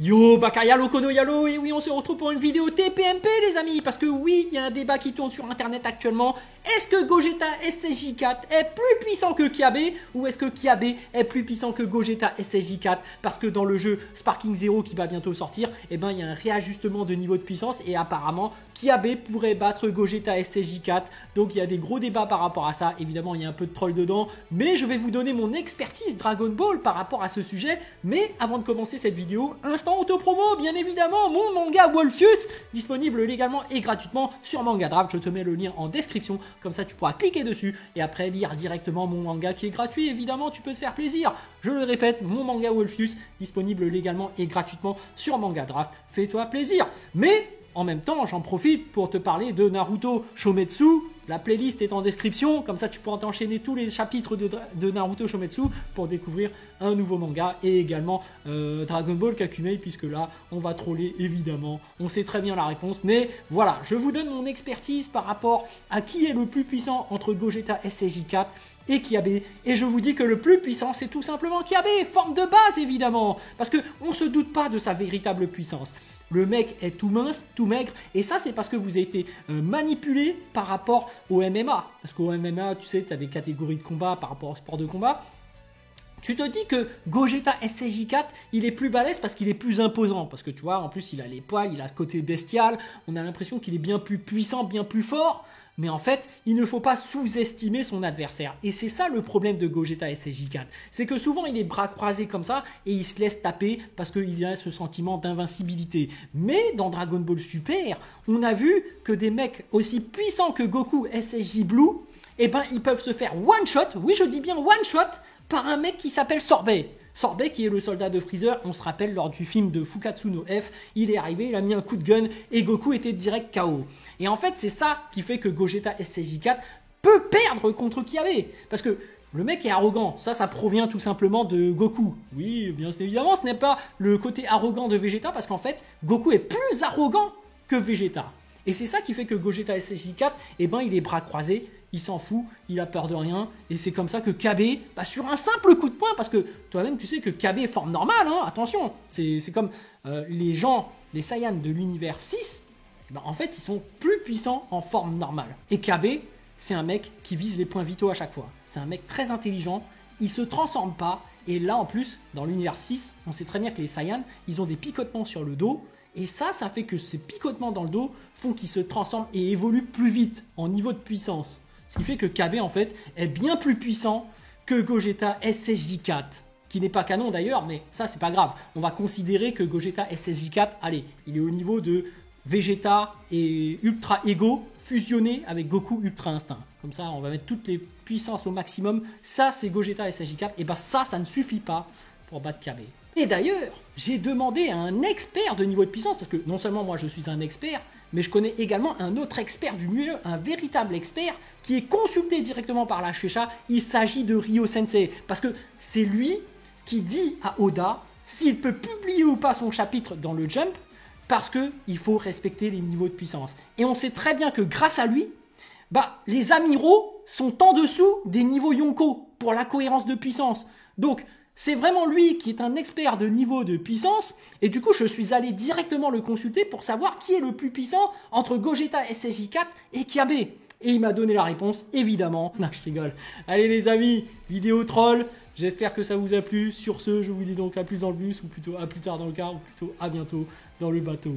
Yo, Bakayalo, Kono Yalo, et oui, on se retrouve pour une vidéo TPMP, les amis, parce que oui, il y a un débat qui tourne sur Internet actuellement. Est-ce que Gogeta SSJ4 est plus puissant que Kiabe, ou est-ce que Kiabe est plus puissant que Gogeta SSJ4? Parce que dans le jeu Sparking Zero qui va bientôt sortir, eh ben, il y a un réajustement de niveau de puissance, et apparemment, Kiabe pourrait battre Gogeta SSJ4, donc il y a des gros débats par rapport à ça. Évidemment, il y a un peu de troll dedans, mais je vais vous donner mon expertise Dragon Ball par rapport à ce sujet. Mais avant de commencer cette vidéo, instant auto-promo, bien évidemment, mon manga Wolfius, disponible légalement et gratuitement sur Manga Draft. Je te mets le lien en description, comme ça tu pourras cliquer dessus et après lire directement mon manga qui est gratuit. Évidemment, tu peux te faire plaisir. Je le répète, mon manga Wolfius, disponible légalement et gratuitement sur Manga Draft. Fais-toi plaisir. Mais en même temps, j'en profite pour te parler de Naruto Shometsu. La playlist est en description, comme ça tu pourras t'enchaîner tous les chapitres de Naruto Shometsu pour découvrir un nouveau manga et également Dragon Ball Kakumei, puisque là on va troller évidemment, on sait très bien la réponse, mais voilà, je vous donne mon expertise par rapport à qui est le plus puissant entre Gogeta SSJ4 et Kiabe, et je vous dis que le plus puissant c'est tout simplement Kiabe, forme de base évidemment, parce qu'on ne se doute pas de sa véritable puissance. Le mec est tout mince, tout maigre, et ça c'est parce que vous avez été manipulé par rapport au MMA. Parce qu'au MMA, tu sais, tu as des catégories de combat par rapport au sport de combat. Tu te dis que Gogeta SSJ4, il est plus balèze parce qu'il est plus imposant. Parce que tu vois, en plus il a les poils, il a ce côté bestial, on a l'impression qu'il est bien plus puissant, bien plus fort. Mais en fait, il ne faut pas sous-estimer son adversaire. Et c'est ça le problème de Gogeta SSJ4. C'est que souvent, il est bras croisés comme ça et il se laisse taper parce qu'il a ce sentiment d'invincibilité. Mais dans Dragon Ball Super, on a vu que des mecs aussi puissants que Goku SSJ Blue, eh ben, ils peuvent se faire one-shot, oui je dis bien one-shot, par un mec qui s'appelle Sorbet. Sorbet qui est le soldat de Freezer, on se rappelle lors du film de Fukatsu no F, il est arrivé, il a mis un coup de gun et Goku était direct KO. Et en fait c'est ça qui fait que Gogeta SSJ4 peut perdre contre Kiabe. Parce que le mec est arrogant, ça provient tout simplement de Goku. Oui, bien évidemment ce n'est pas le côté arrogant de Vegeta parce qu'en fait Goku est plus arrogant que Vegeta. Et c'est ça qui fait que Gogeta SSJ4, eh ben, il est bras croisés, il s'en fout, il a peur de rien. Et c'est comme ça que Kiabe, bah, sur un simple coup de poing, parce que toi-même tu sais que Kiabe est forme normale, hein, attention. C'est comme les gens, les Saiyans de l'univers 6, bah, en fait ils sont plus puissants en forme normale. Et Kiabe, c'est un mec qui vise les points vitaux à chaque fois. C'est un mec très intelligent, il se transforme pas. Et là en plus, dans l'univers 6, on sait très bien que les Saiyans, ils ont des picotements sur le dos. Et ça fait que ces picotements dans le dos font qu'ils se transforment et évoluent plus vite en niveau de puissance. Ce qui fait que Kiabe, en fait, est bien plus puissant que Gogeta SSJ4. Qui n'est pas canon d'ailleurs, mais ça, c'est pas grave. On va considérer que Gogeta SSJ4, allez, il est au niveau de Vegeta et Ultra Ego fusionné avec Goku Ultra Instinct. Comme ça, on va mettre toutes les puissances au maximum. Ça, c'est Gogeta SSJ4. Et ben ça ne suffit pas pour battre Kiabe. Et d'ailleurs, j'ai demandé à un expert de niveau de puissance, parce que non seulement moi je suis un expert, mais je connais également un autre expert du milieu, un véritable expert, qui est consulté directement par la Shueisha. Il s'agit de Ryo Sensei, parce que c'est lui qui dit à Oda s'il peut publier ou pas son chapitre dans le Jump, parce qu'il faut respecter les niveaux de puissance. Et on sait très bien que grâce à lui, bah, les amiraux sont en dessous des niveaux Yonko pour la cohérence de puissance. Donc, c'est vraiment lui qui est un expert de niveau de puissance et du coup je suis allé directement le consulter pour savoir qui est le plus puissant entre Gogeta SSJ4 et Kiabe. Et il m'a donné la réponse, évidemment. Non, je rigole. Allez les amis, vidéo troll, j'espère que ça vous a plu. Sur ce, je vous dis donc à plus dans le bus ou plutôt à plus tard dans le car ou plutôt à bientôt dans le bateau.